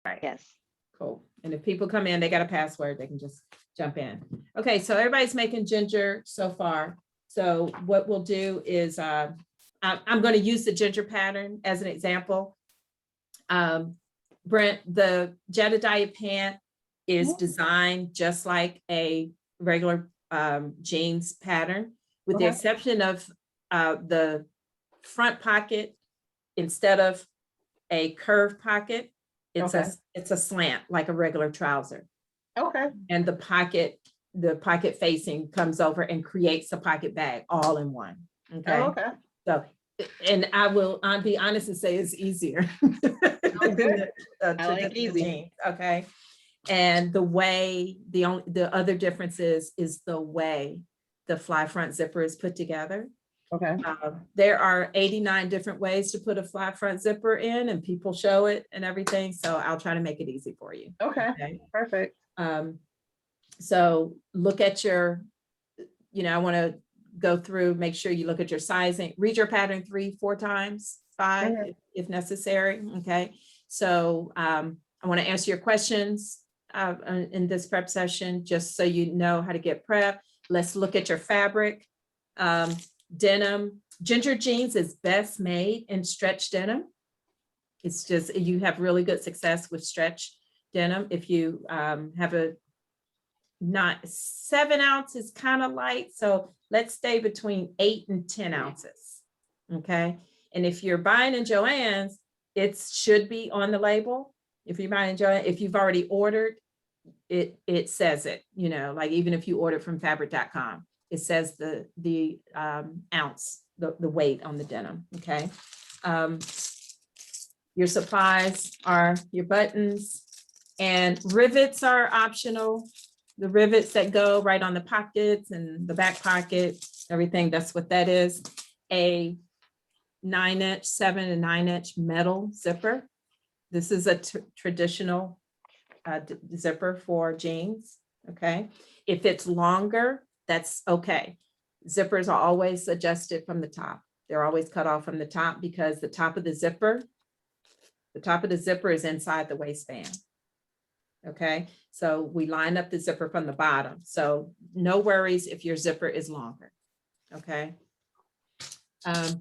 Right. Yes. Cool. And if people come in, they got a password, they can just jump in. Okay, so everybody's making ginger so far. So what we'll do is I'm going to use the ginger pattern as an example. Brent, the Jedediah pant is designed just like a regular jeans pattern, with the exception of the front pocket. Instead of a curved pocket, it's a slant like a regular trouser. Okay. And the pocket facing comes over and creates a pocket bag all in one. Okay. Oh, okay. So, and I'll be honest and say it's easier. Good. I like easy. Jeans, okay. And the other difference is the way the fly front zipper is put together. Okay. There are 89 different ways to put a fly front zipper in, and people show it and everything. So I'll try to make it easy for you. Okay. Perfect. So look at your, I want to go through, make sure you look at your sizing, read your pattern 3-4 times, 5 if necessary. Okay. So I want to answer your questions in this prep session, just so you know how to get prep. Let's look at your fabric. Denim, ginger jeans is best made in stretch denim. It's just, you have really good success with stretch denim. If you have not 7 ounces, kind of light. So let's stay between 8 and 10 ounces. Okay. And if you're buying in Joann's, it should be on the label. If you're buying in Joann's, if you've already ordered, it says it, like even if you order from fabric.com, it says the ounce, the weight on the denim. Okay. Your supplies are your buttons, and rivets are optional. The rivets that go right on the pockets and the back pocket, everything, that's what that is. A 9-inch, 7 and 9-inch metal zipper. This is a traditional zipper for jeans. Okay. If it's longer, that's okay. Zippers are always adjusted from the top. They're always cut off from the top, because the top of the zipper is inside the waistband. Okay. So we line up the zipper from the bottom. So no worries if your zipper is longer. Okay.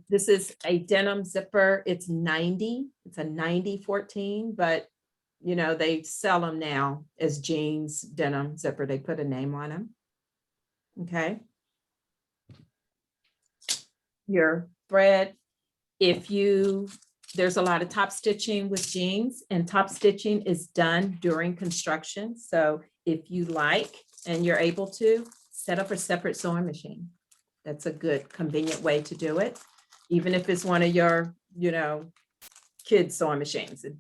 This is a denim zipper. It's 90. It's a 90-14, but they sell them now as jeans denim zipper. They put a name on them. Okay. Your thread, there's a lot of top stitching with jeans, and top stitching is done during construction. So if you like, and you're able to, set up a separate sewing machine. That's a good, convenient way to do it. Even if it's one of your, kids sewing machines, as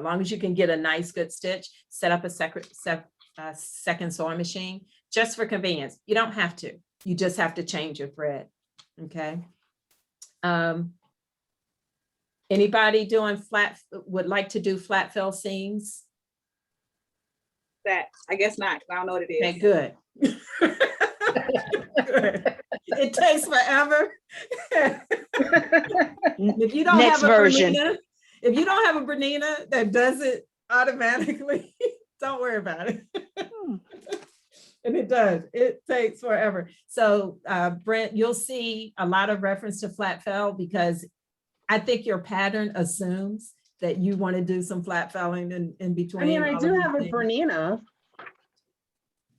long as you can get a nice, good stitch, set up a second sewing machine just for convenience. You don't have to, you just have to change your thread. Okay. Anybody doing would like to do flat fill seams? That I guess not, because I don't know what it is. Okay, good. Good. It takes forever. If you don't Next have a version. Bernina, if you don't have a Bernina that does it automatically, don't worry about it. And it does. It takes forever. So Brent, you'll see a lot of reference to flat fell, because I think your pattern assumes that you want to do some flat felling in between. I mean, I all do of have a these things. Bernina,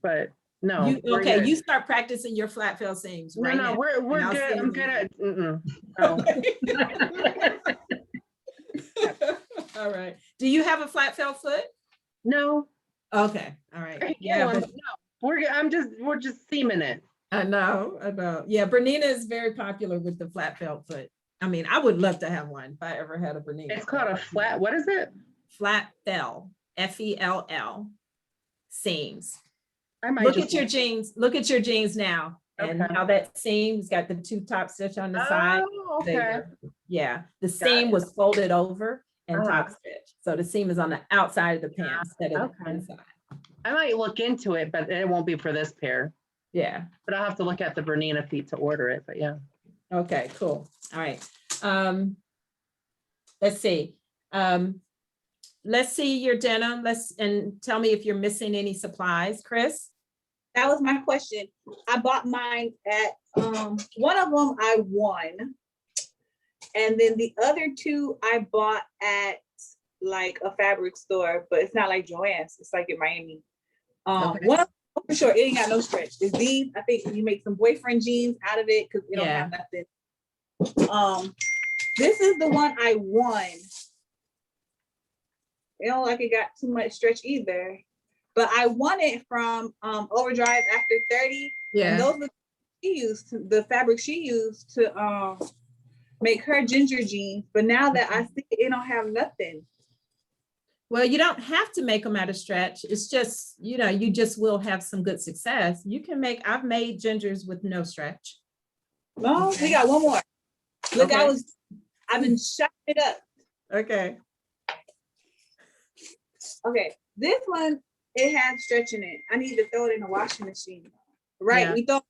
but no. Okay, good. you start practicing your flat fell seams right No, now. we're I'll good. see I'm you. good at. No. All right. Do you have a flat fell foot? No. Okay. All right. Yeah, Yeah, but no. We're just seaming it. I know. Yeah, Bernina is very popular with the flat felt foot. I mean, I would love to have one if I ever had a Bernina. It's called a flat. What is it? Flat fell, FELL seams. I might Look just at your jeans. Look at your jeans now, and Okay. how that seam's got the 2 top stitch on the side. Oh, They okay. were- yeah, the seam was folded over and top stitch. So the seam is on the outside of the pants instead of the Okay. inside. I might look into it, but it won't be for this pair. Yeah. But I'll have to look at the Bernina feet to order it. But yeah. Okay, cool. All right. Let's see. let's see your denim. And tell me if you're missing any supplies, Chris. That was my question. I bought mine at, one of them I won. And then the other two I bought at like a fabric store, but it's not like Joann's. It's like in Miami. Okay. One of them, for sure, it ain't got no stretch. It's these. I think you make some boyfriend jeans out of it because it don't have nothing. This is the one I won. It don't like it got too much stretch either. But I won it from Overdrive After 30. Yeah. And those are the fabric she used to make her ginger jeans. But now that I see it don't have nothing. Well, you don't have to make them out of stretch. It's just, you just will have some good success. You can I've made gingers with no stretch. No, Okay. we got one more. Look, Okay. I've been shutting it up. Okay. Okay, this one, it has stretch in it. I need to throw it in the washing machine. Right, Yeah. we throw.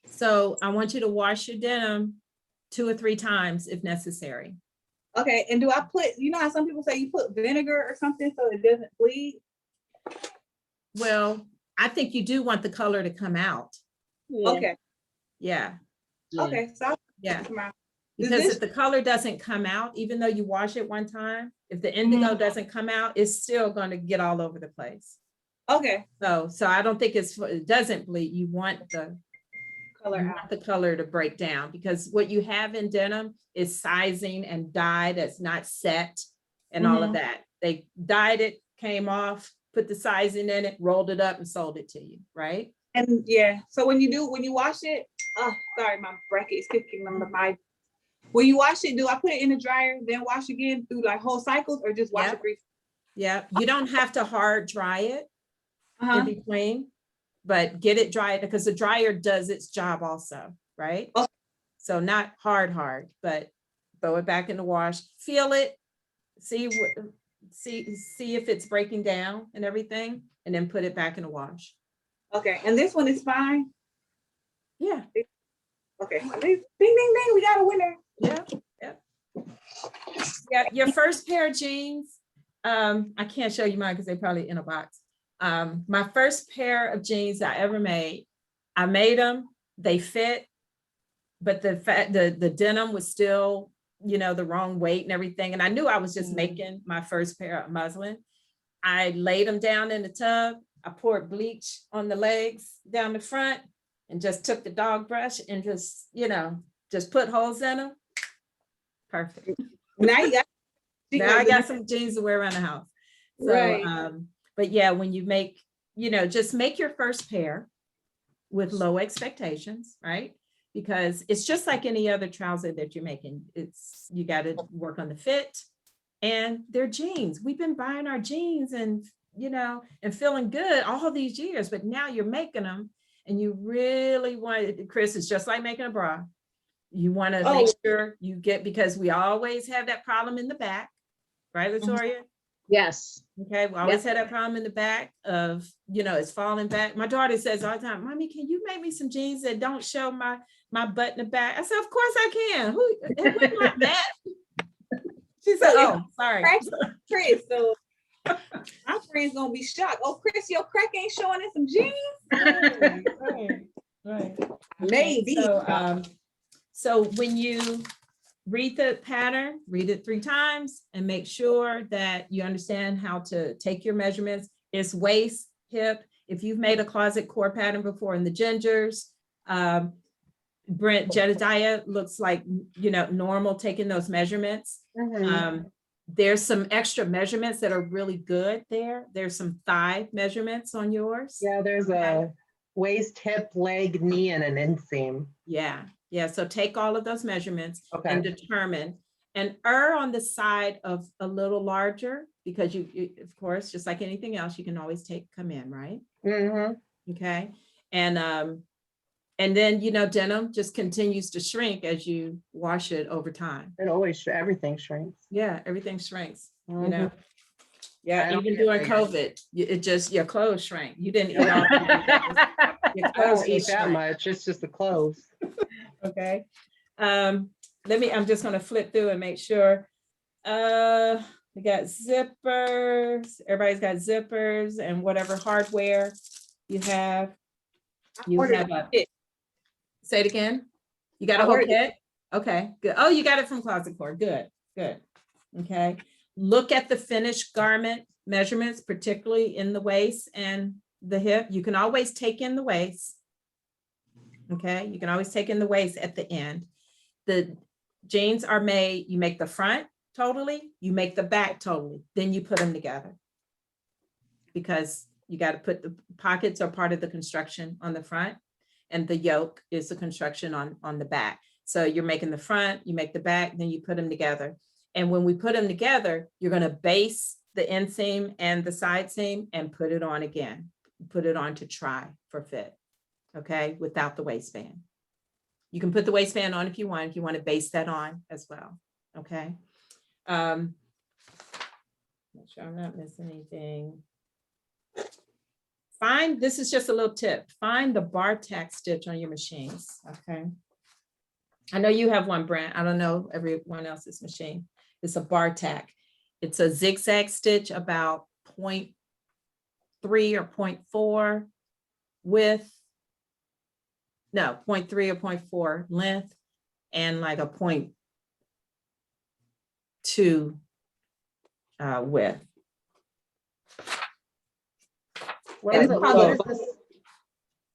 So I want you to wash your denim 2 or 3 times if necessary. Okay, and do I put, how some people say you put vinegar or something so it doesn't bleed? Well, I think you do want the color to come out. Okay, Yeah. okay, so I'll Yeah. come out. Because this- if the color doesn't come out, even though you wash it one time, if the indigo doesn't come out, it's still going to get all over the place. Okay, So I don't think it doesn't bleed. You want the color to break down, because what you have in denim is sizing and dye that's not set and all of that. They dyed it, came off, put the sizing in it, rolled it up and sold it to you, right? and yeah, so when you wash it, oh, sorry, my bracket is kicking on my. When you wash it, do I put it in the dryer, then wash again through like whole cycles, or just wash it briefly? Yeah, you don't have to hard dry it in Uh-huh. between, but get it dried, because the dryer does its job also, right? Okay. So not hard, but throw it back in the wash, feel it, see if it's breaking down and everything, and then put it back in the wash. Okay, and this one is fine. Yeah. Okay, ding, ding, ding, we got a winner. Yeah, your first pair of jeans, I can't show you mine because they're probably in a box. My first pair of jeans I ever made, I made them, they fit, but the denim was still, the wrong weight and everything. And I knew I was just making my first pair of muslin. I laid them down in the tub. I poured bleach on the legs down the front and just took the dog brush and just put holes in them. Perfect. Now you got. Now I got some jeans to wear around the house. So, Right. But yeah, when you make, just make your first pair with low expectations, right? Because it's just like any other trouser that you're making. You got to work on the fit, and they're jeans. We've been buying our jeans and, and feeling good all these years, but now you're making them and you really want it. Chris, it's just like making a bra. You want to make sure you get, because we always have that problem in the back, right, Latoya? Yes. Okay, we always had that problem in the back of, it's falling back. My daughter says all the time, Mommy, can you make me some jeans that don't show my butt in the back? I said, of course I can. Who want that? She said, oh, sorry. Chris, so my friend's gonna be shocked. Oh, Chris, your crack ain't showing in some jeans. Right. Maybe. So when you read the pattern, read it 3 times and make sure that you understand how to take your measurements. It's waist, hip. If you've made a closet core pattern before in the gingers, Brent Jedediah looks like, normal taking those measurements. There's some extra measurements that are really good there. There's some thigh measurements on yours. Yeah, there's a waist, hip, leg, knee, and an inseam. Yeah. So take all of those measurements and Okay. determine, and err on the side of a little larger, because you of course, just like anything else, you can always come in, right? Okay. And then, denim just continues to shrink as you wash it over time. It always, everything shrinks. Yeah, everything shrinks, I Yeah, don't even get during bigger. COVID, it just, your clothes shrank. You didn't eat all your I clothes don't eat just that shrank. much. It's just the clothes. Okay. I'm just gonna flip through and make sure. We got zippers. Everybody's got zippers and whatever hardware you have. You ordered have a, it. say it again. You got a I whole ordered it. kit? Okay, good. Oh, you got it from Closet Core. Good, good. Okay. Look at the finished garment measurements, particularly in the waist and the hip. You can always take in the waist. Okay, you can always take in the waist at the end. The jeans are made, you make the front totally, you make the back totally, then you put them together. Because you got to put the pockets are part of the construction on the front, and the yoke is the construction on the back. So you're making the front, you make the back, then you put them together. And when we put them together, you're going to base the inseam and the side seam and put it on again. Put it on to try for fit. Okay, without the waistband. You can put the waistband on if you want to base that on as well. Okay. Make sure I'm not missing anything. Find, this is just a little tip. Find the bar tack stitch on your machines. Okay. I know you have one, Brent. I don't know everyone else's machine. It's a bar tack. It's a zigzag stitch about 0.3 or 0.4 width. No, 0.3 or 0.4 length, and like a 0.2 width. What is And it?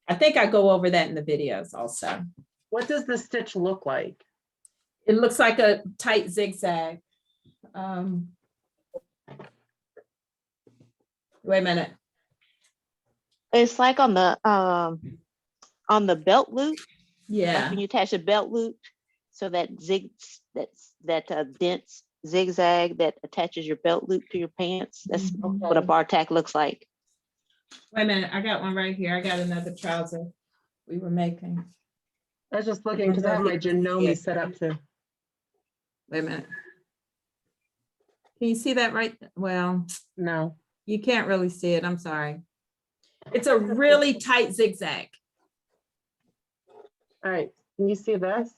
I think I go over that in the videos also. What does the stitch look like? It looks like a tight zigzag. Wait a minute. It's like on the belt loop. Like Yeah. when you attach a belt loop, so that dense zigzag that attaches your belt loop to your pants. That's what a bar tack looks like. Wait a minute. I got one right here. I got another trouser we were making. I was just looking because I have my Janome set up to. Wait a minute. Can you see that right? Well, No. you can't really see it. I'm sorry. It's a really tight zigzag. All right. Can you see this?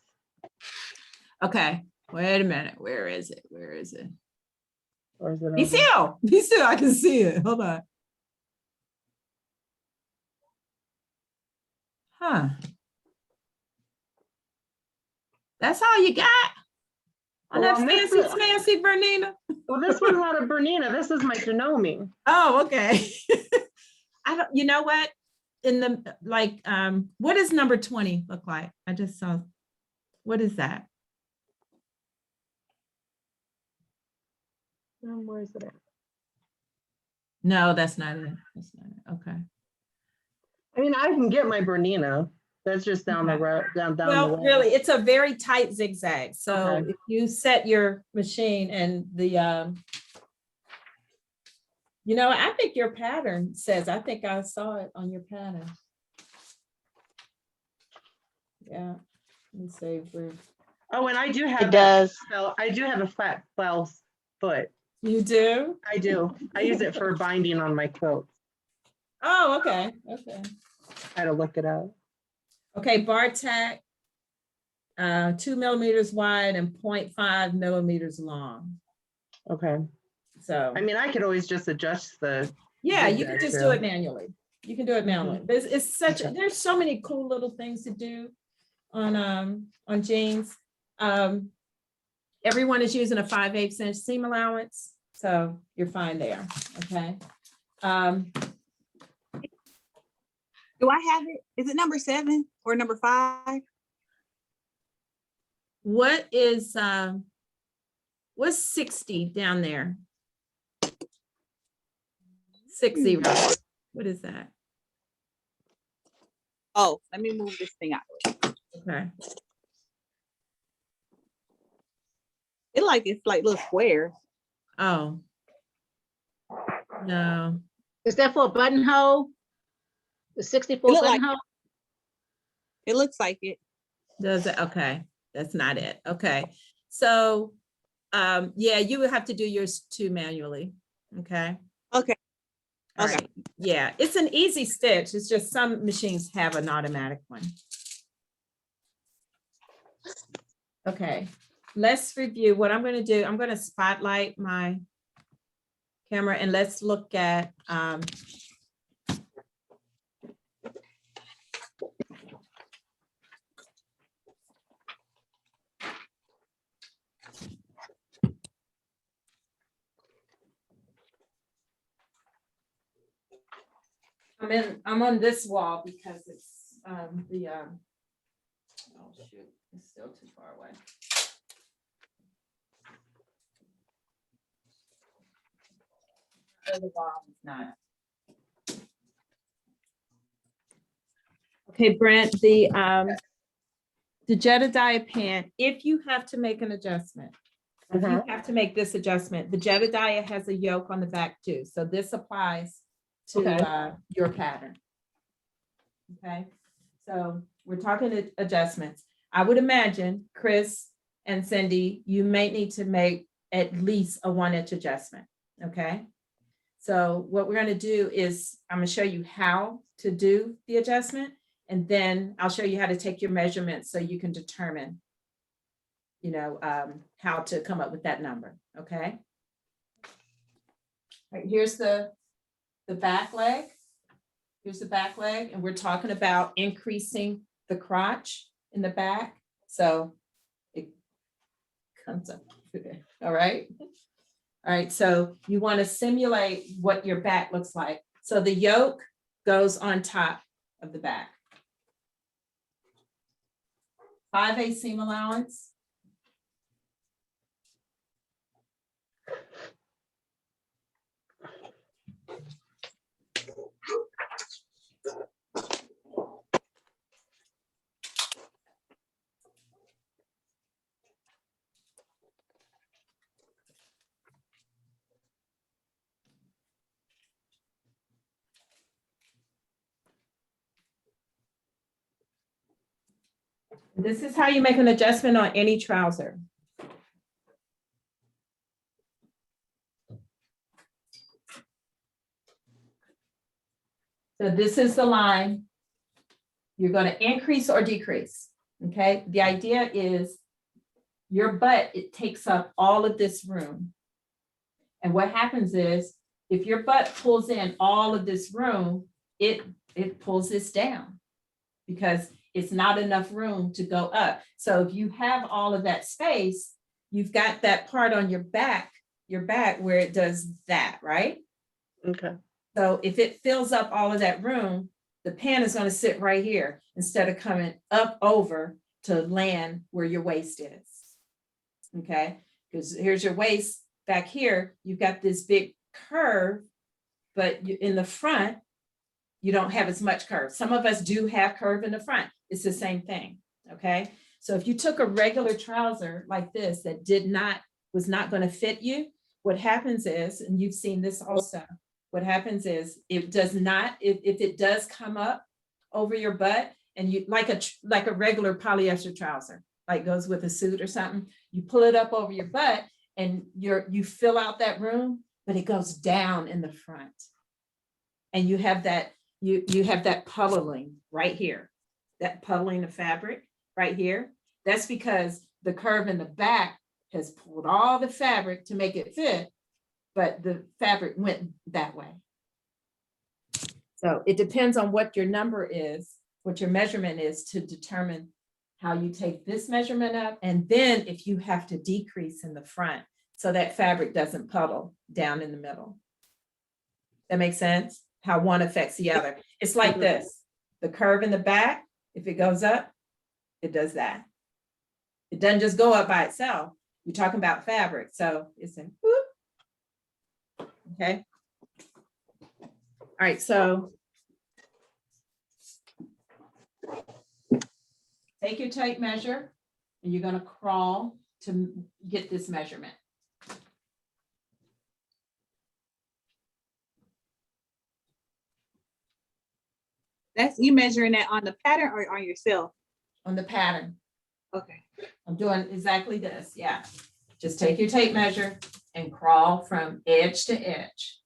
Okay. Wait a minute. Where is it? Where is it? Or is it? Be over? still. Be still. I can see it. Hold on. Huh. That's all you got on Well, that this fancy is- fancy Bernina? Well, this one's not a Bernina. This is my Janome. Oh, okay. I don't, you know what? In the, like, what does number 20 look like? I just saw, what is that? Where is it at? No, that's not it. That's not it. Okay. I mean, I can get my Bernina. That's just down the Okay. road, down the Well, way. really, it's a very tight zigzag. So Okay. if you set your machine and the, you know, I think your pattern says, I think I saw it on your pattern. Yeah. Let me see. Oh, and I do have It does. So I do have a flat fell foot. You do? I do. I use it for binding on my quilts. Oh, okay. Okay. I had to look it up. Okay, bar tack, 2 millimeters wide and 0.5 millimeters long. Okay. So, I mean, I could always just adjust the. yeah, you can zigzag just too. do it manually. You can do it manually. But it's such, Okay. there's so many cool little things to do on jeans. Everyone is using a 5/8 inch seam allowance, so you're fine there. Okay. Do I have it? Is it number 7 or number 5? What is what's 60 down there? 60. What is that? Oh, let me move this thing out. Okay. It's like little squares. Oh. No. Is that for a buttonhole? The 64 It look like- buttonhole? It looks like it. Does it? Okay. That's not it. Okay. So yeah, you would have to do yours too manually. Okay. Okay. All Okay. right. Yeah, it's an easy stitch. It's just some machines have an automatic one. Okay, let's review what I'm going to do. I'm going to spotlight my camera, and let's look at, I'm on this wall because it's, oh shoot, it's still too far away. The wall is not. Okay, Brent, the Jedediah pant, if you have to make an adjustment, if you have to make this adjustment, the Jedediah has a yoke on the back too. So this applies to Okay. your pattern. Okay, so we're talking adjustments. I would imagine, Chris and Cindy, you may need to make at least a 1-inch adjustment. Okay, so what we're going to do is I'm going to show you how to do the adjustment, and then I'll show you how to take your measurements so you can determine, you know, how to come up with that number. Okay. All right, here's the back leg. Here's the back leg, and we're talking about increasing the crotch in the back. So it comes up. All right. All right. So you want to simulate what your back looks like. So the yoke goes on top of the back. 5/8 seam allowance. This is how you make an adjustment on any trouser. So this is the line. You're going to increase or decrease. Okay. The idea is your butt, it takes up all of this room. And what happens is if your butt pulls in all of this room, it pulls this down because it's not enough room to go up. So if you have all of that space, you've got that part on your back where it does that, right? Okay. So if it fills up all of that room, the pant is going to sit right here instead of coming up over to land where your waist is. Okay, because here's your waist back here. You've got this big curve, but in the front, you don't have as much curve. Some of us do have curve in the front. It's the same thing. Okay, so if you took a regular trouser like this that was not going to fit you, what happens is, and you've seen this also, what happens is it does not, if it does come up over your butt, and you like a regular polyester trouser, like goes with a suit or something, you pull it up over your butt and you fill out that room, but it goes down in the front. And you have that, you have that puddling right here, that puddling of fabric right here. That's because the curve in the back has pulled all the fabric to make it fit, but the fabric went that way. So it depends on what your number is, what your measurement is, to determine how you take this measurement up. And then if you have to decrease in the front so that fabric doesn't puddle down in the middle. That makes sense? How one affects the other. It's like this, the curve in the back, if it goes up, it does that. It doesn't just go up by itself. You're talking about fabric. So it's a whoop. Okay. All right, so take your tape measure and you're going to crawl to get this measurement. That's you measuring that on the pattern or on yourself? On the pattern. Okay. I'm doing exactly this. Yeah. Just take your tape measure and crawl from edge to edge.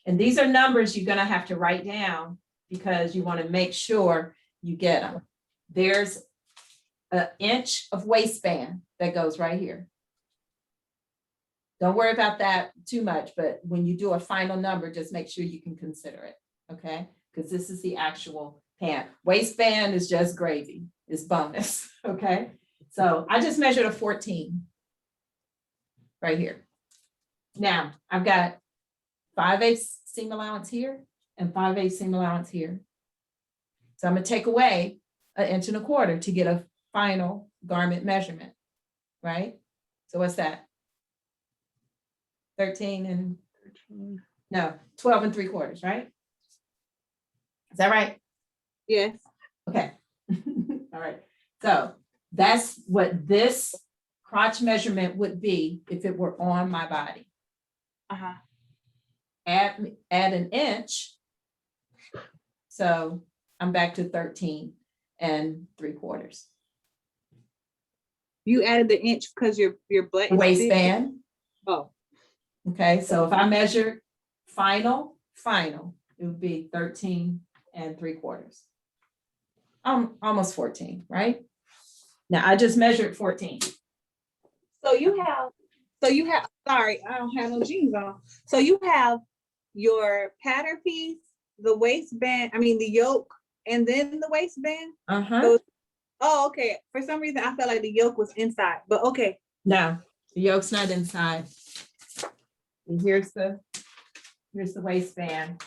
And these are numbers you're going to have to write down because you want to make sure you get them. There's an inch of waistband that goes right here. Don't worry about that too much, but when you do a final number, just make sure you can consider it, okay? Because this is the actual pant. Waistband is just gravy, it's bonus, okay? So I just measured a 14 right here. Now, I've got 5/8 seam allowance here and 5/8 seam allowance here. So I'm gonna take away 1.25 inches to get a final garment measurement, right? So what's that? 13 and, no, 12 3/4, right? Is that right? Yes. Okay. All right. So that's what this crotch measurement would be if it were on my body. Uh-huh. Add 1 inch. So I'm back to 13 3/4. You added the inch because your butt is big? Waistband. Oh, Okay, so if I measure final, it would be 13 3/4. Almost 14, right? Now I just measured 14. so you have, sorry, I don't have no jeans on. So you have your pattern piece, the waistband, I mean, the yoke, and then the waistband? Uh-huh. So- Oh, okay. For some reason, I felt like the yoke was inside, but okay. No, the yoke's not inside. And here's the waistband.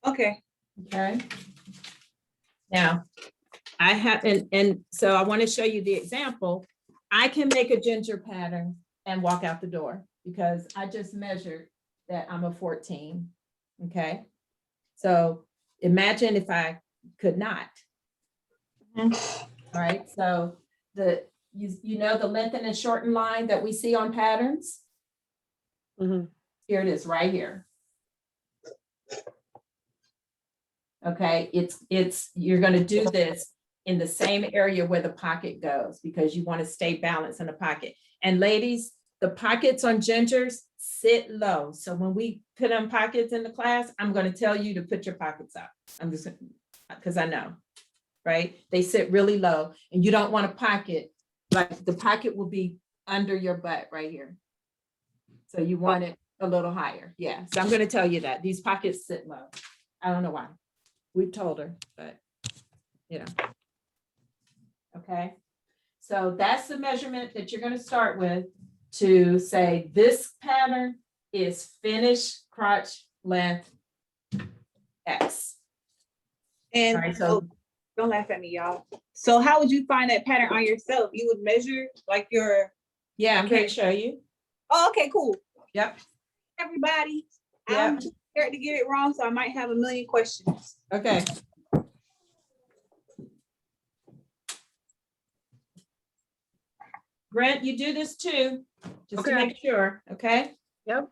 Okay. Okay. Now, I have, and so I want to show you the example. I can make a ginger pattern and walk out the door because I just measured that I'm a 14. Okay. So imagine if I could not. All right. So you know the lengthen and shorten line that we see on patterns? Mhm. Here it is right here. Okay, you're going to do this in the same area where the pocket goes because you want to stay balanced in the pocket. And ladies, the pockets on gingers sit low. So when we put on pockets in the class, I'm going to tell you to put your pockets up. I'm just because I know, right? They sit really low and you don't want a pocket, like the pocket will be under your butt right here. So you want it a little higher. Yeah, so I'm going to tell you that these pockets sit low. I don't know why. We've told her, but you know. Okay, so that's the measurement that you're going to start with to say this pattern is finished crotch length X. And All right, so don't laugh at me, y'all. So how would you find that pattern on yourself? You would measure like your, yeah, I'm going to show you. oh, okay, cool. Yep. Everybody, Yep. I'm too scared to get it wrong, so I might have a million questions. Okay. Grant, you do this too, just to Okay. make sure, okay? Yep.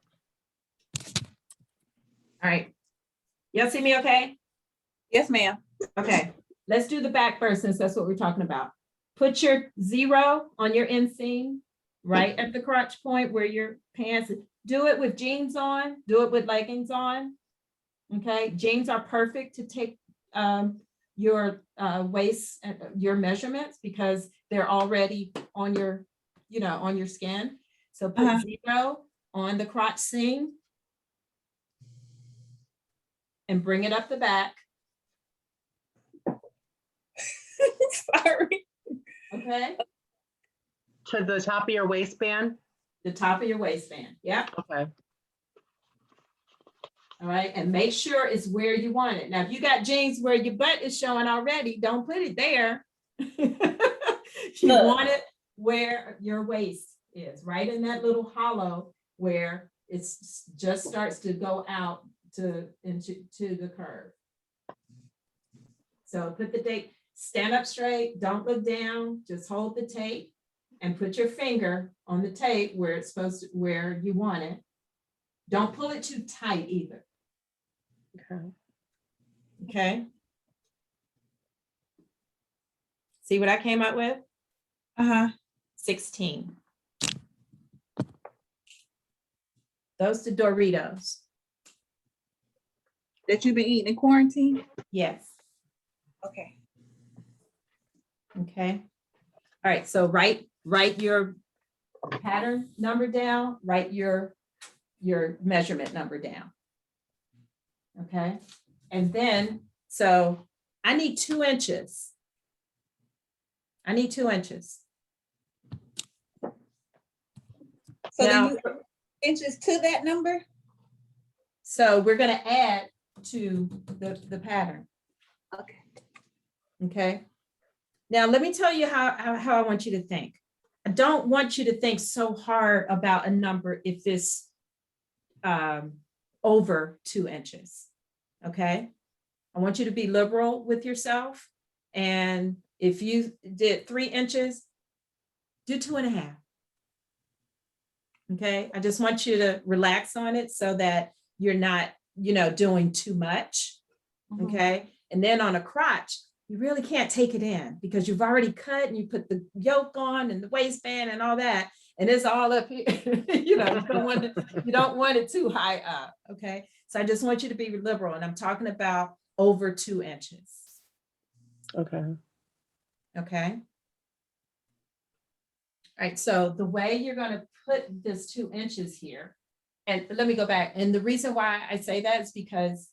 All right. Y'all see me okay? Yes, ma'am. Okay, let's do the back first since that's what we're talking about. Put your 0 on your inseam, right at the crotch point where your pants, do it with jeans on, do it with leggings on. Okay, jeans are perfect to take your waist, your measurements because they're already on your, on your skin. So put 0 on the crotch seam and bring it up the back. Sorry. Okay, To the top of your waistband? the top of your waistband. Yep. Okay. All right, and make sure it's where you want it. Now, if you got jeans where your butt is showing already, don't put it there. You want it where your waist is, right in that little hollow where it's just starts to go out to the curve. So put the tape, stand up straight, don't look down, just hold the tape and put your finger on the tape where it's supposed to, where you want it. Don't pull it too tight either. Okay. Okay. See what I came up with? 16. Those the Doritos. That you've been eating in quarantine? Yes. Okay. Okay. All right, so write your pattern number down, write your measurement number down. Okay, and then, so I need 2 inches. I need 2 inches. So Now- then you inches to that number? So we're gonna add to the pattern, Okay. okay? Now, let me tell you how I want you to think. I don't want you to think so hard about a number if it's over 2 inches, okay? I want you to be liberal with yourself. And if you did 3 inches, do 2.5. Okay, I just want you to relax on it so that you're not, doing too much. Okay, and then on a crotch, you really can't take it in because you've already cut and you put the yoke on and the waistband and all that, and it's all up here. You don't want it too high up. Okay, so I just want you to be liberal, and I'm talking about over 2 inches. Okay. Okay. All right, so the way you're going to put this 2 inches here, and let me go back. And the reason why I say that is because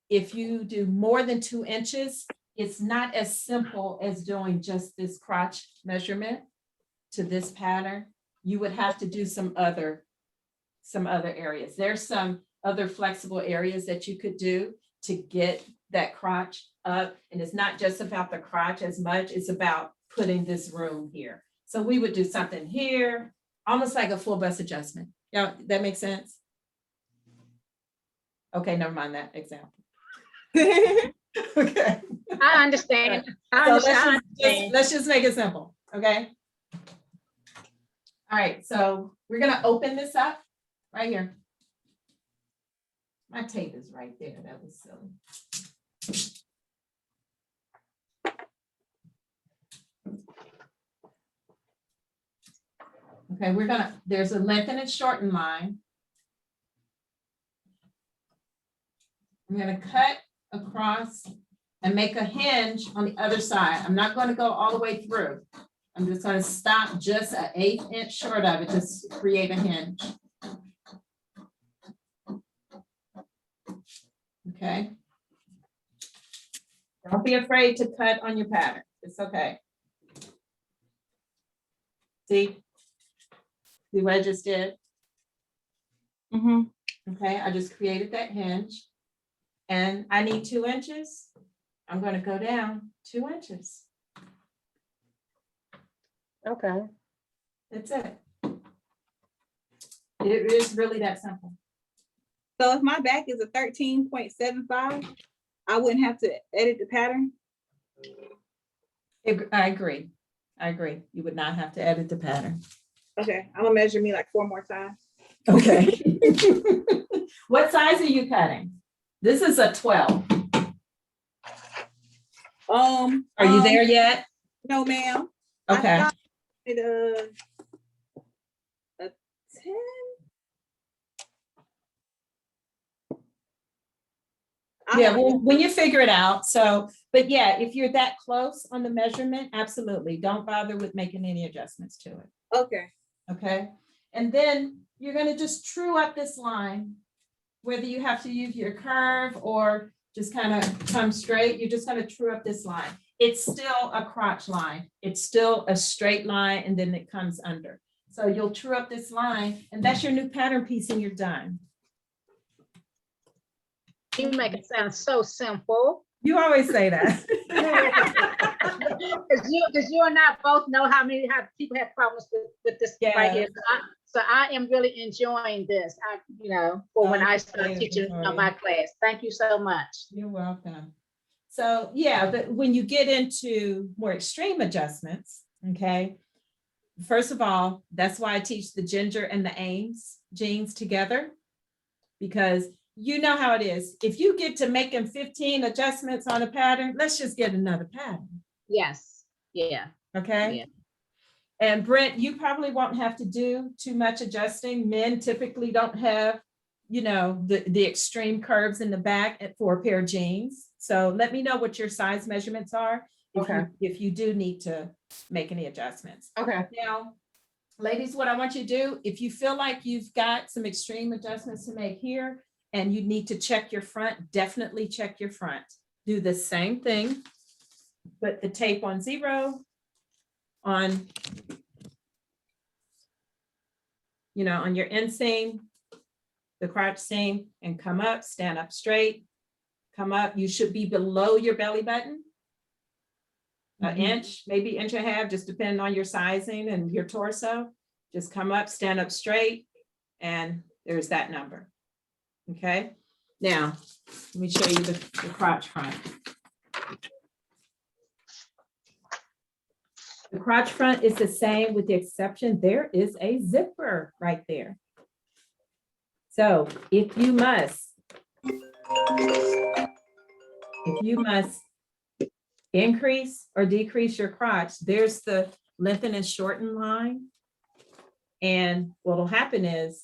if you do more than 2 inches, it's not as simple as doing just this crotch measurement to this pattern. You would have to do some other areas. There's some other flexible areas that you could do to get that crotch up. And it's not just about the crotch as much, it's about putting this room here. So we would do something here, almost like a full bust adjustment. Yeah, that makes sense? Okay, never mind that example. Okay. I understand. So let's just make it simple, okay? All right, so we're gonna open this up right here. My tape is right there, that was silly. Okay, there's a lengthen and shorten line. I'm gonna cut across and make a hinge on the other side. I'm not gonna go all the way through. I'm just gonna stop just an 1/8 inch short of it, just create a hinge. Okay. Don't be afraid to cut on your pattern. It's okay. See what I just did? Okay, I just created that hinge. And I need 2 inches. I'm going to go down 2 inches. Okay. That's it. It is really that simple. So if my back is a 13.75, I wouldn't have to edit the pattern? I agree. You would not have to edit the pattern. Okay, I'm gonna measure me like 4 more times. Okay. What size are you cutting? This is a 12. Are you there yet? No, ma'am. Okay. I thought it a 10. Yeah, well, when you figure it out. So, but yeah, if you're that close on the measurement, absolutely. Don't bother with making any adjustments to it. Okay. Okay. And then you're going to just true up this line, whether you have to use your curve or just kind of come straight. You're just going to true up this line. It's still a crotch line. It's still a straight line, and then it comes under. So you'll true up this line, and that's your new pattern piece, and you're done. You make it sound so simple. You always say that. Because you and I both know how people have problems with this right here. So I am really enjoying this. For when I start teaching my class. Thank you so much. You're welcome. So yeah, but when you get into more extreme adjustments, okay, first of all, that's why I teach the ginger and the Ames jeans together, because you know how it is. If you get to making 15 adjustments on a pattern, let's just get another pattern. Yes. Yeah. Okay. Yeah. And Brent, you probably won't have to do too much adjusting. Men typically don't have, the extreme curves in the back for a pair of jeans. So let me know what your size measurements are, if you do need to make any adjustments. Okay. Now, ladies, what I want you to do, if you feel like you've got some extreme adjustments to make here and you need to check your front, definitely check your front. Do the same thing. Put the tape on 0 on, on your inseam, the crotch seam, and come up, stand up straight, come up. You should be below your belly button. An inch, maybe inch and a half, just depending on your sizing and your torso. Just come up, stand up straight, and there's that number. Okay, now let me show you the crotch front. The crotch front is the same with the exception there is a zipper right there. So if you must increase or decrease your crotch, there's the lengthen and shorten line. And what will happen is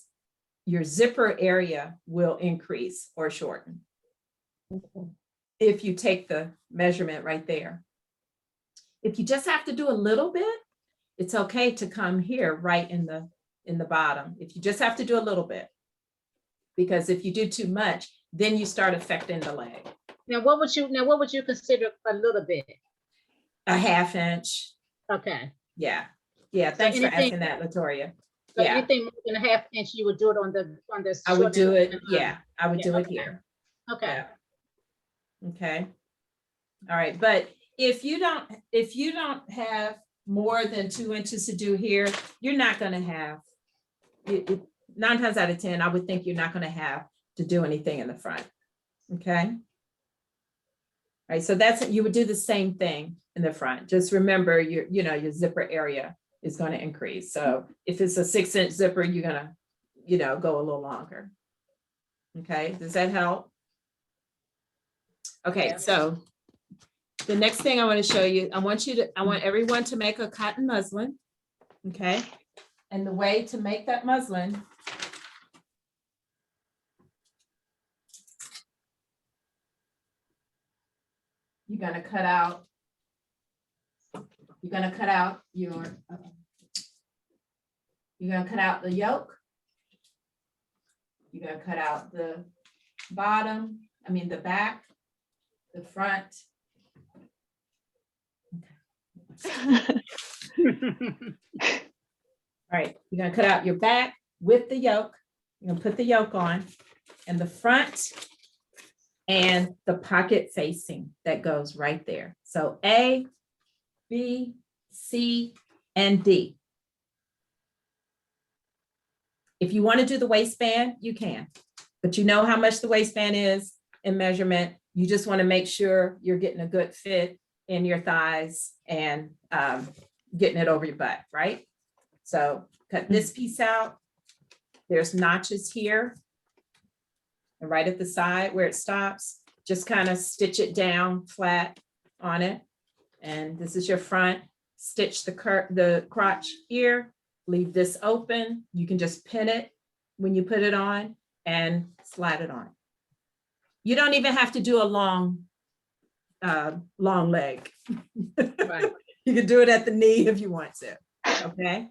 your zipper area will increase or shorten. If you take the measurement right there. If you just have to do a little bit, it's okay to come here right in the bottom. If you just have to do a little bit, because if you do too much, then you start affecting the leg. Now, what would you consider a little bit? A half inch. Okay. Yeah. Yeah. Thanks for asking that, Latoya. So Yeah. anything more than a half inch, you would do it on the I would do it. short- Yeah. I would do it okay. here. Okay. Yeah. Okay. All right. But if you don't have more than 2 inches to do here, you're not going to have 9 times out of 10, I would think you're not going to have to do anything in the front. Okay. All right. So you would do the same thing in the front. Just remember your zipper area is going to increase. So if it's a 6-inch zipper, you're going to, go a little longer. Okay. Does that help? Okay. So the next thing I want to show you, I want everyone to make a cotton muslin. Okay. And the way to make that muslin, you're going to cut out the yoke. You're going to cut out the the back, the front. All right, you're going to cut out your back with the yoke. You're going to put the yoke on and the front and the pocket facing that goes right there. So A, B, C, and D. If you want to do the waistband, you can, but you know how much the waistband is in measurement. You just want to make sure you're getting a good fit in your thighs and getting it over your butt, right? So cut this piece out. There's notches here and right at the side where it stops. Just kind of stitch it down flat on it. And this is your front. Stitch the crotch here. Leave this open. You can just pin it when you put it on and slide it on. You don't even have to do a long leg. Right. You can do it at the knee if you want to. Okay.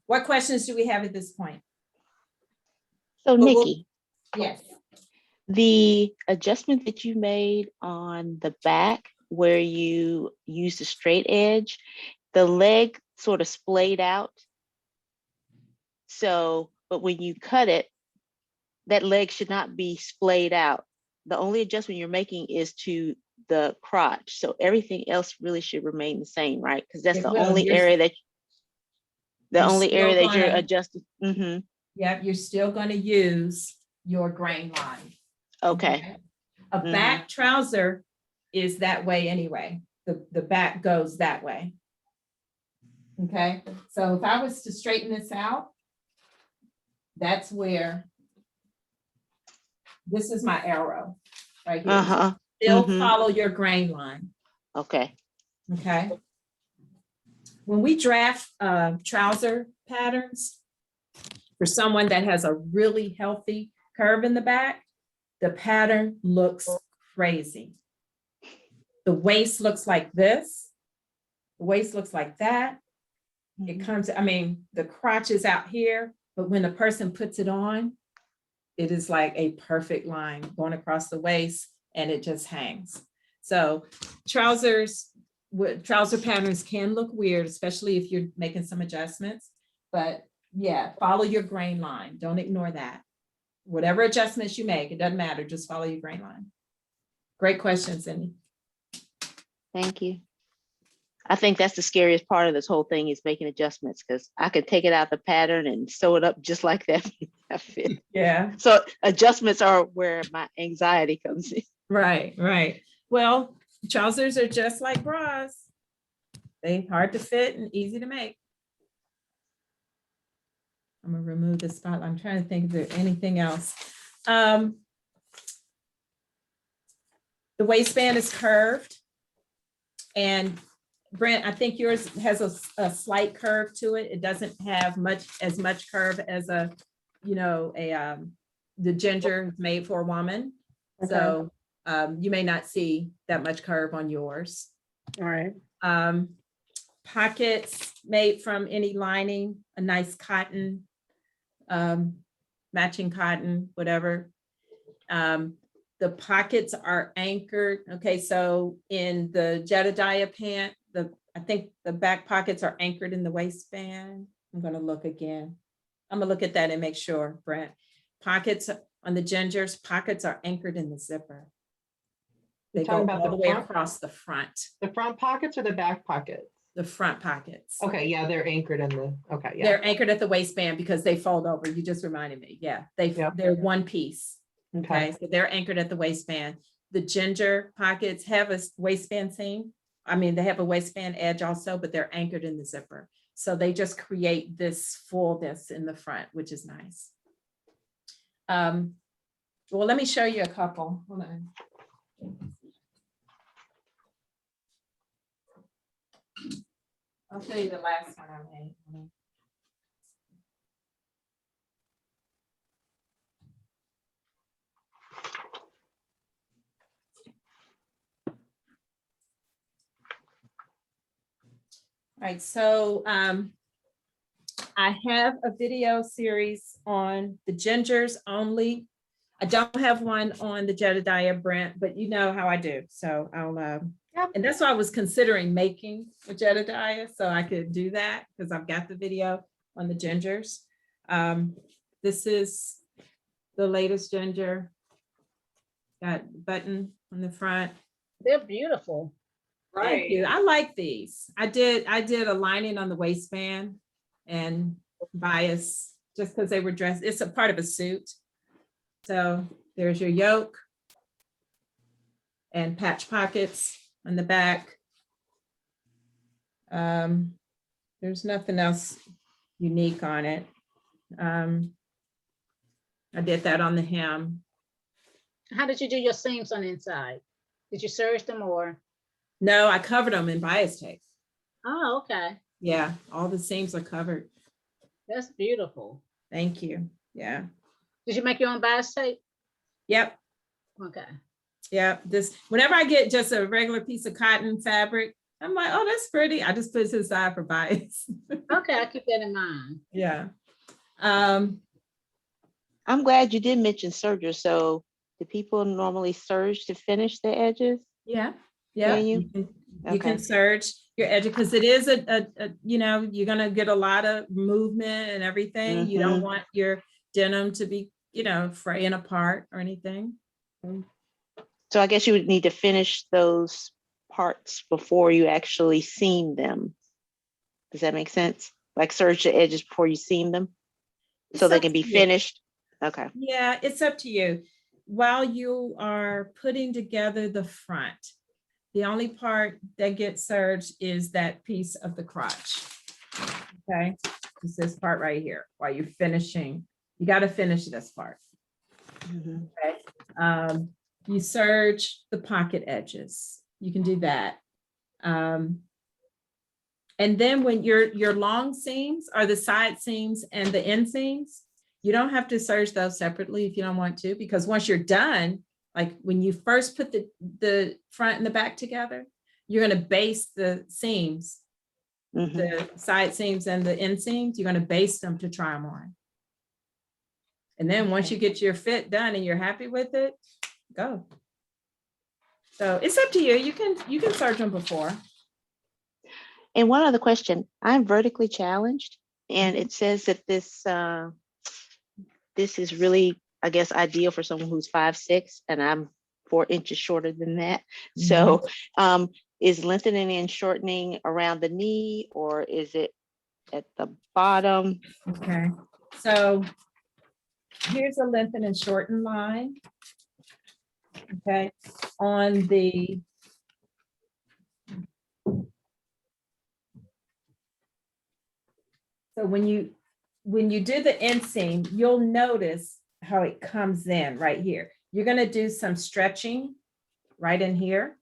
What questions do we have at this point? So Nikki, Yes. the adjustment that you made on the back where you used the straight edge, the leg sort of splayed out. So, but when you cut it, that leg should not be splayed out. The only adjustment you're making is to the crotch. So everything else really should remain the same, right? Because that's the only area that you're adjusting. Mm-hmm. Yeah, you're still going to use your grain line. Okay. A back trouser is that way anyway. The back goes that way. Okay, so if I was to straighten this out, that's where this is my arrow right here. Still follow your grain line. Okay. Okay. When we draft trouser patterns for someone that has a really healthy curve in the back, the pattern looks crazy. The waist looks like this. The waist looks like that. It comes, I mean, the crotch is out here, but when a person puts it on, it is like a perfect line going across the waist and it just hangs. So trousers, trouser patterns can look weird, especially if you're making some adjustments, but yeah, follow your grain line. Don't ignore that. Whatever adjustments you make, it doesn't matter, just follow your grain line. Great question, Cindy. Thank you. I think that's the scariest part of this whole thing is making adjustments because I could take it out the pattern and sew it up just like that. Yeah. So adjustments are where my anxiety comes in. Right, right. Well, trousers are just like bras. They hard to fit and easy to make. I'm gonna remove the spotlight. I'm trying to think if there's anything else. The waistband is curved. And Brent, I think yours has a slight curve to it. It doesn't have as much curve as the ginger made for a woman. Okay. So you may not see that much curve on yours. All right. Pockets made from any lining, a nice cotton, matching cotton, whatever. The pockets are anchored. Okay, so in the Jedediah pant, I think the back pockets are anchored in the waistband. I'm gonna look again. I'm gonna look at that and make sure, Brent. Pockets on the gingers, pockets are anchored in the zipper. They You're talking go about all the the way front? across the front, The front pockets or the back pockets? the front pockets. Okay, yeah, they're anchored in the, okay, yeah. They're anchored at the waistband because they fold over. You just reminded me. Yeah, Yep. they're one piece. Okay, Okay, so they're anchored at the waistband. The ginger pockets have a waistband seam. I mean, they have a waistband edge also, but they're anchored in the zipper. So they just create this fullness in the front, which is nice. Well, let me show you a couple. Hold on. I'll show you the last one I made. All right, so I have a video series on the gingers only. I don't have one on the Jedediah Brent, but you know how I do. So I'll, and that's why I was considering making a Jedediah so I could do that because I've got the video on the gingers. This is the latest ginger. Got button on the front. They're beautiful. Thank you. I like these. I did a lining on the waistband and bias just because they were dressed. It's a part of a suit. So there's your yoke and patch pockets on the back. There's nothing else unique on it. I did that on the hem. How did you do your seams on the inside? Did you serge them or? No, I covered them in bias tape. Oh, okay. Yeah, all the seams are covered. That's beautiful. Thank you. Yeah. Did you make your own bias tape? Yep. Okay. Yeah. This, whenever I get just a regular piece of cotton fabric, I'm like, oh, that's pretty. I just put it to the side for bias. Okay, I'll keep that in mind. Yeah. I'm glad you did mention sergers. So do people normally serge to finish the edges? Yeah. Yeah. Can you? You can serge your edge because it is a you're gonna get a lot of movement and everything. You don't want your denim to be, fraying apart or anything. So I guess you would need to finish those parts before you actually seam them. Does that make sense? Like serge the edges before you seam them so they can be finished? Okay. Yeah, it's up to you. While you are putting together the front, the only part that gets serged is that piece of the crotch. Okay, it's this part right here. While you're finishing, you got to finish this part. Okay, you serge the pocket edges. You can do that. And then when your long seams are the side seams and the end seams, You don't have to serge those separately if you don't want to, because once you're done, like when you first put the front and the back together, you're going to base the seams, Mhm. the side seams and the inseams, you're going to base them to try them on. And then once you get your fit done and you're happy with it, go. So it's up to you. You can serge them before. And one other question, I'm vertically challenged, and it says that this is really, I guess, ideal for someone who's 5'6", and I'm 4 inches shorter than that. So is lengthening and shortening around the knee, or is it at the bottom? Okay. So here's a lengthen and shorten line. Okay. On the so when you do the inseam, you'll notice how it comes in right here. You're going to do some stretching right in here.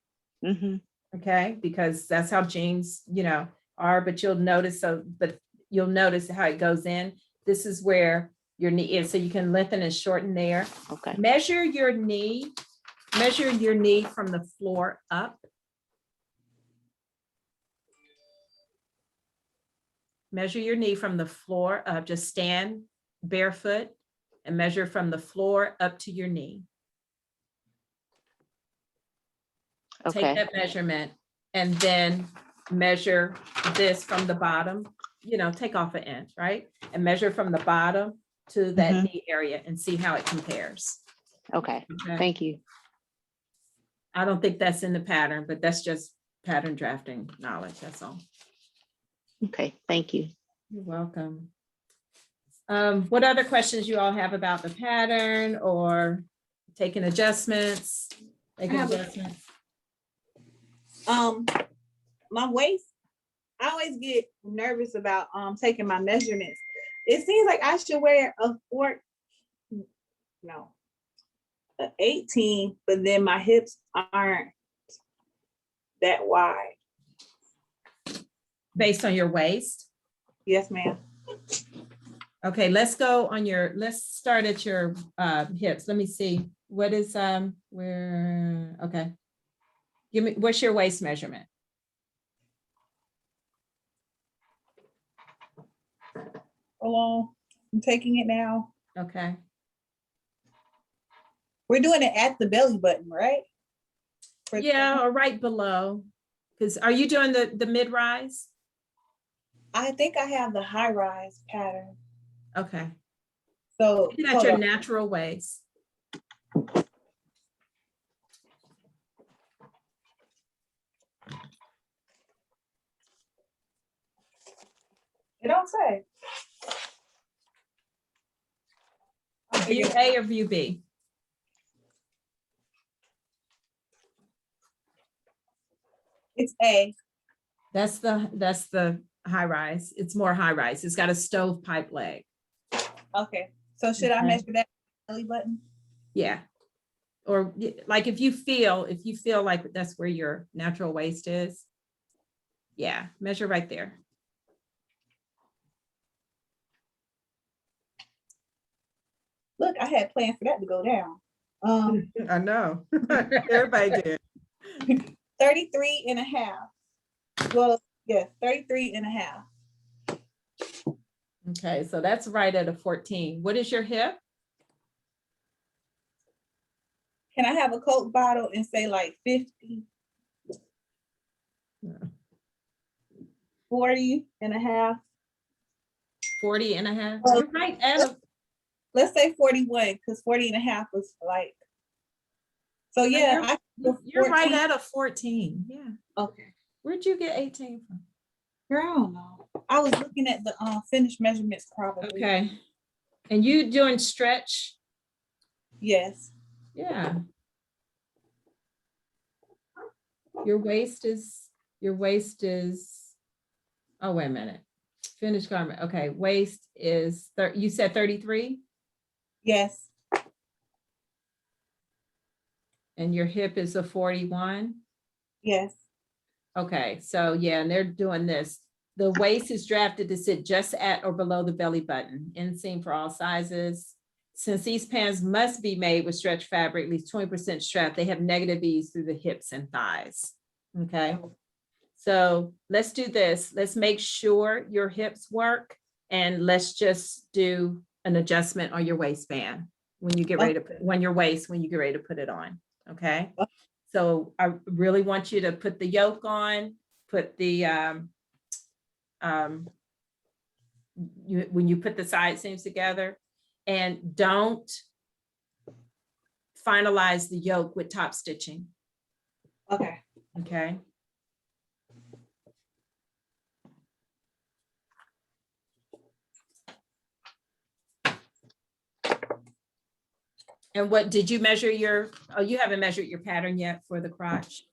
Mhm. Okay, because that's how jeans, are, but you'll notice, you'll notice how it goes in. This is where your knee is, so you can lengthen and shorten there. Okay. Measure your knee from the floor up. Measure your knee from the floor up, just stand barefoot and measure from the floor up to your knee. Okay. Take that measurement and then measure this from the bottom, take off an inch, right? And measure from the bottom to that knee area and see how it compares. Okay. Okay. Thank you. I don't think that's in the pattern, but that's just pattern drafting knowledge, that's all. Okay. Thank you. You're welcome. What other questions you all have about the pattern or taking adjustments? Making adjustments? My waist, I always get nervous about taking my measurements. It seems like I should wear an 18, but then my hips aren't that wide. Based on your waist? Yes, ma'am. Okay, let's start at your hips. Let me see. What is okay. What's your waist measurement? Hold on. I'm taking it now. Okay. We're doing it at the belly button, right? Yeah, or right below. Because are you doing the mid-rise? I think I have the high rise pattern. Okay. So That's your natural waist. it don't say. View A or view B? It's A. That's the high rise. It's more high rise. It's got a stovepipe leg. Okay. So should I measure that belly button? Yeah. Or like if you feel like that's where your natural waist is. Yeah, measure right there. Look, I had planned for that to go down. I know. Everybody did. 33 and a half. Well, yeah, 33 and a half. Okay, so that's right at a 14. What is your hip? Can I have a Coke bottle and say like 50? Yeah. 40 and a half. 40 and a half. Well, You're right at a, let's say 41, because 40 and a half was like, so yeah. you're right at a 14. Yeah. Okay. Where'd you get 18 from? Girl, I don't know. I was looking at the finished measurements probably. Okay. And you doing stretch? Yes. Yeah. Your waist is, oh, wait a minute. Finished garment. Okay, waist is, you said 33? Yes. And your hip is a 41? Yes. Okay, so yeah, and they're doing this The waist is drafted to sit just at or below the belly button, inseam for all sizes. Since these pants must be made with stretch fabric, at least 20% strap, they have negative ease through the hips and thighs. Okay. So let's do this. Let's make sure your hips work, and let's just do an adjustment on your waistband when you get ready to put, when you get ready to put it on. Okay. So I really want you to put the yoke on, put the, when you put the side seams together, and don't finalize the yoke with top stitching. Okay. Okay. And what did you measure your, oh, you haven't measured your pattern yet for the crotch?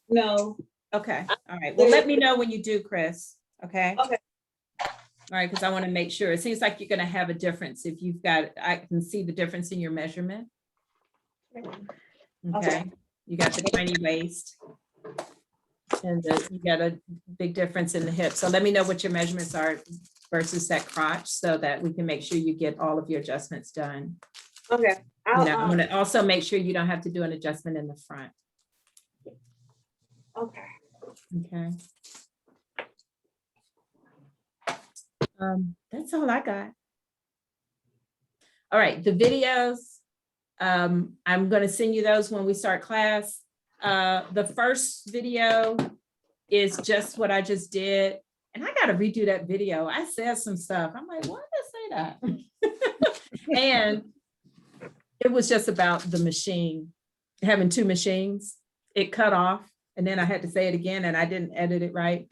No. Okay, all right. Well, let me know when you do, Chris, okay? Okay. All right, because I want to make sure. It seems like you're gonna have a difference if you've got, I can see the difference in your measurement. Okay, you got the tiny waist. And you got a big difference in the hip. So let me know what your measurements are versus that crotch so that we can make sure you get all of your adjustments done. Okay. You know, I'm gonna also make sure you don't have to do an adjustment in the front. Okay. Okay. That's all I got. All right, the videos, I'm gonna send you those when we start class. The first video is just what I just did. And I gotta redo that video. I said some stuff. I'm like, why did I say that? And it was just about the machine, having two machines. It cut off, and then I had to say it again, and I didn't edit it right.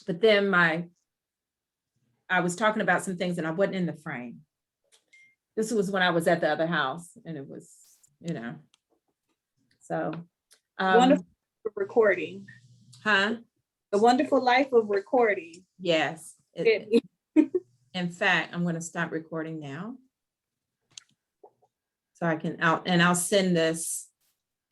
But then I was talking about some things and I wasn't in the frame. This was when I was at the other house, and it was, you know, so. Wonderful recording. Huh? The wonderful life of recording. Yes. In fact, I'm going to stop recording now. So I can I'll send this